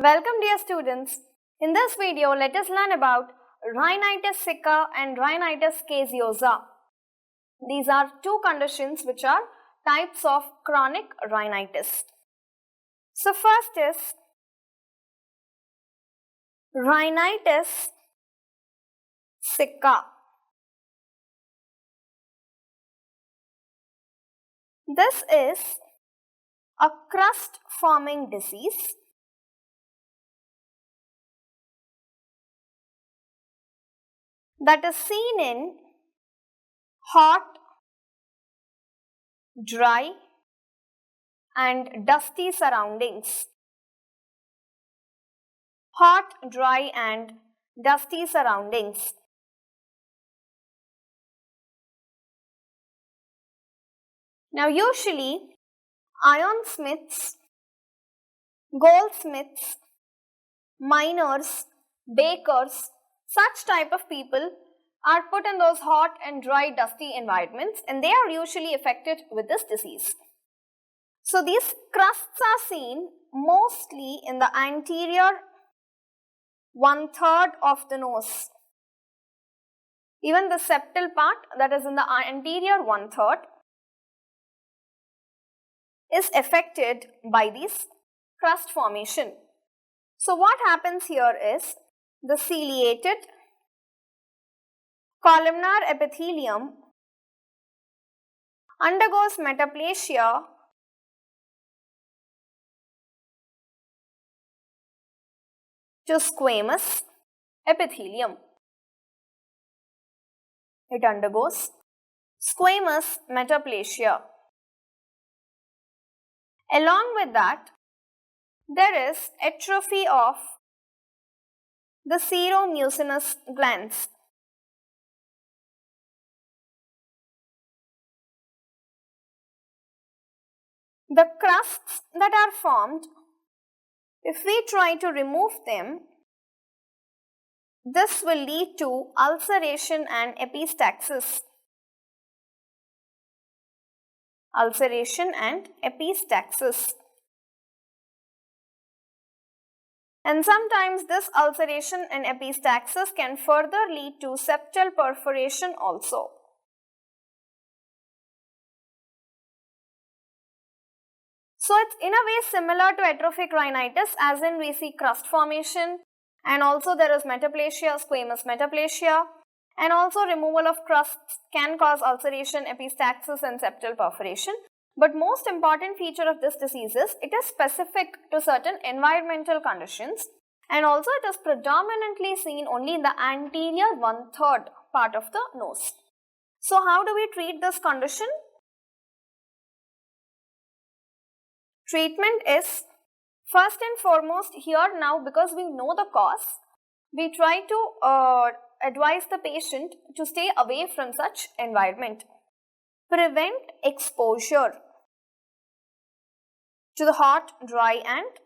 Welcome dear students. In this video, let us learn about Rhinitis Sicca and Rhinitis Caseosa. These are two conditions which are types of chronic rhinitis. So first is Rhinitis Sicca. This is a crust forming disease that is seen in hot, dry and dusty surroundings. Hot, dry and dusty surroundings. Now usually ironsmiths, goldsmiths, miners, bakers, such type of people are put in those hot and dry dusty environments and they are usually affected with this disease. So these crusts are seen mostly in the anterior 1/3 of the nose. Even the septal part, that is in the anterior 1/3, is affected by this crust formation. So what happens here is the ciliated columnar epithelium undergoes metaplasia to squamous epithelium. It undergoes squamous metaplasia. Along with that, there is atrophy of the seromucinous glands. The crusts that are formed, if we try to remove them, this will lead to ulceration and epistaxis. Ulceration and epistaxis. And sometimes this ulceration and epistaxis can further lead to septal perforation also. So it's in a way similar to atrophic rhinitis, as in we see crust formation and also there is metaplasia, squamous metaplasia, and also removal of crusts can cause ulceration, epistaxis and septal perforation. But most important feature of this disease is it is specific to certain environmental conditions and also it is predominantly seen only in the anterior 1/3 part of the nose. So how do we treat this condition? Treatment is first and foremost here now, because we know the cause, we try to advise the patient to stay away from such environment. Prevent exposure to the hot, dry and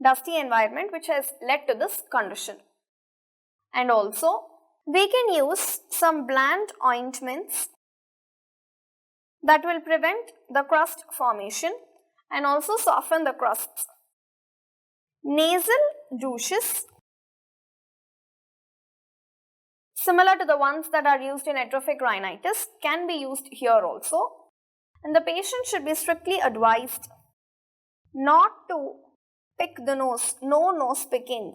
dusty environment which has led to this condition. And also we can use some bland ointments that will prevent the crust formation and also soften the crusts. Nasal douches, similar to the ones that are used in atrophic rhinitis, can be used here also. And the patient should be strictly advised not to pick the nose, no nose picking,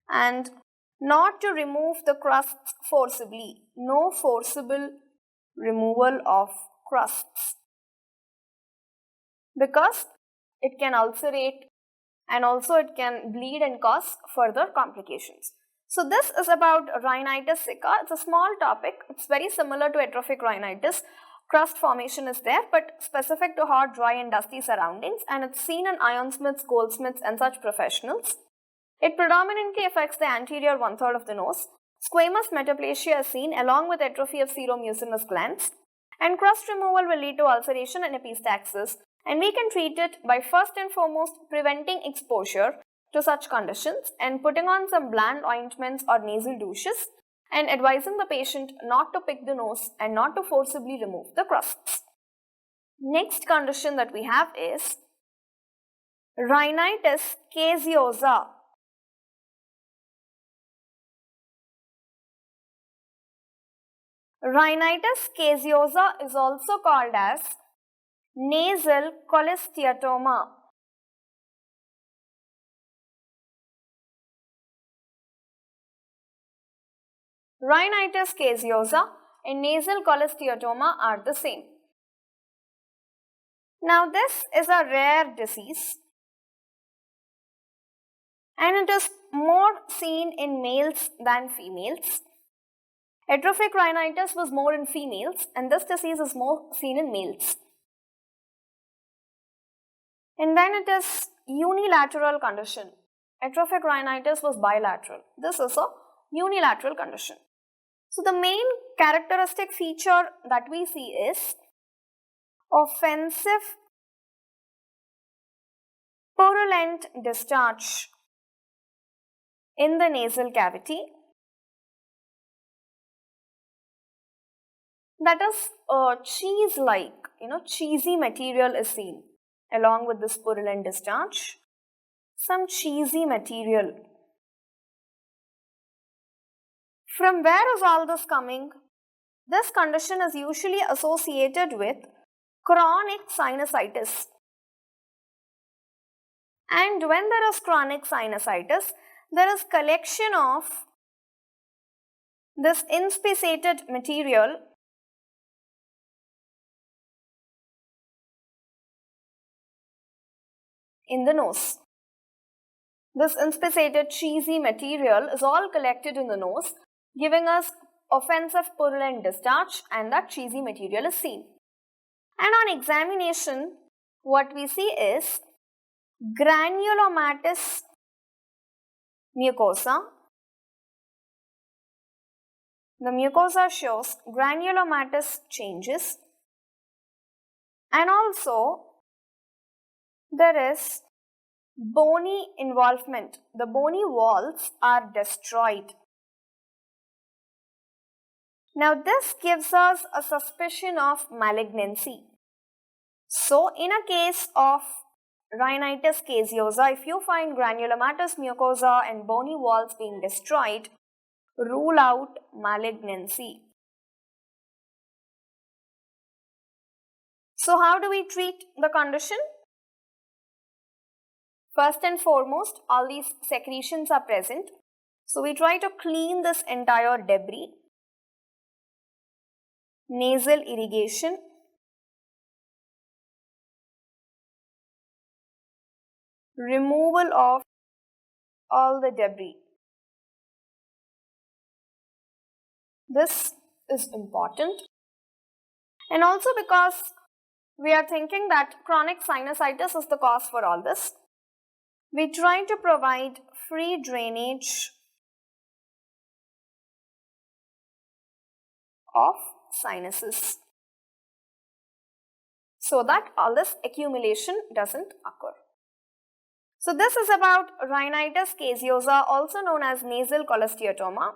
and not to remove the crusts forcibly, no forcible removal of crusts, because it can ulcerate and also it can bleed and cause further complications. So this is about Rhinitis Sicca. It's a small topic. It's very similar to atrophic rhinitis. Crust formation is there, but specific to hot, dry and dusty surroundings, and it's seen in ironsmiths, goldsmiths and such professionals. It predominantly affects the anterior 1/3 of the nose. Squamous metaplasia is seen along with atrophy of seromucinous glands, and crust removal will lead to ulceration and epistaxis, and we can treat it by first and foremost preventing exposure to such conditions and putting on some bland ointments or nasal douches and advising the patient not to pick the nose and not to forcibly remove the crusts. Next condition that we have is Rhinitis Caseosa. Rhinitis caseosa is also called as nasal cholesteatoma. Rhinitis caseosa and nasal cholesteatoma are the same. Now this is a rare disease and it is more seen in males than females. Atrophic rhinitis was more in females and this disease is more seen in males. And then it is unilateral condition. Atrophic rhinitis was bilateral. This is a unilateral condition. So the main characteristic feature that we see is offensive purulent discharge in the nasal cavity. That is cheese-like, cheesy material is seen along with this purulent discharge. Some cheesy material. From where is all this coming? This condition is usually associated with chronic sinusitis. And when there is chronic sinusitis, there is collection of this inspissated material in the nose. This inspissated cheesy material is all collected in the nose, giving us offensive purulent discharge, and that cheesy material is seen. And on examination, what we see is granulomatous mucosa. The mucosa shows granulomatous changes, and also there is bony involvement. The bony walls are destroyed. Now this gives us a suspicion of malignancy. So in a case of rhinitis caseosa, if you find granulomatous mucosa and bony walls being destroyed, rule out malignancy. So how do we treat the condition? First and foremost, all these secretions are present. So we try to clean this entire debris. Nasal irrigation. Removal of all the debris. This is important. And also because we are thinking that chronic sinusitis is the cause for all this, we try to provide free drainage of sinuses so that all this accumulation doesn't occur. So this is about rhinitis caseosa, also known as nasal cholesteatoma.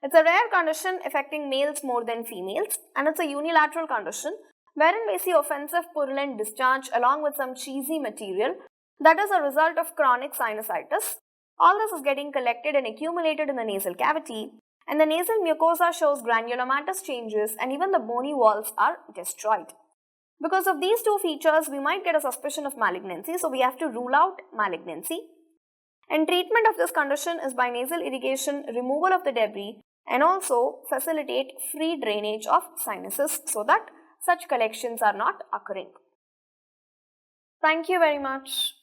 It's a rare condition affecting males more than females, and it's a unilateral condition wherein we see offensive purulent discharge along with some cheesy material that is a result of chronic sinusitis. All this is getting collected and accumulated in the nasal cavity, and the nasal mucosa shows granulomatous changes, and even the bony walls are destroyed. Because of these two features, we might get a suspicion of malignancy, so we have to rule out malignancy. And treatment of this condition is by nasal irrigation, removal of the debris, and also facilitate free drainage of sinuses so that such collections are not occurring. Thank you very much.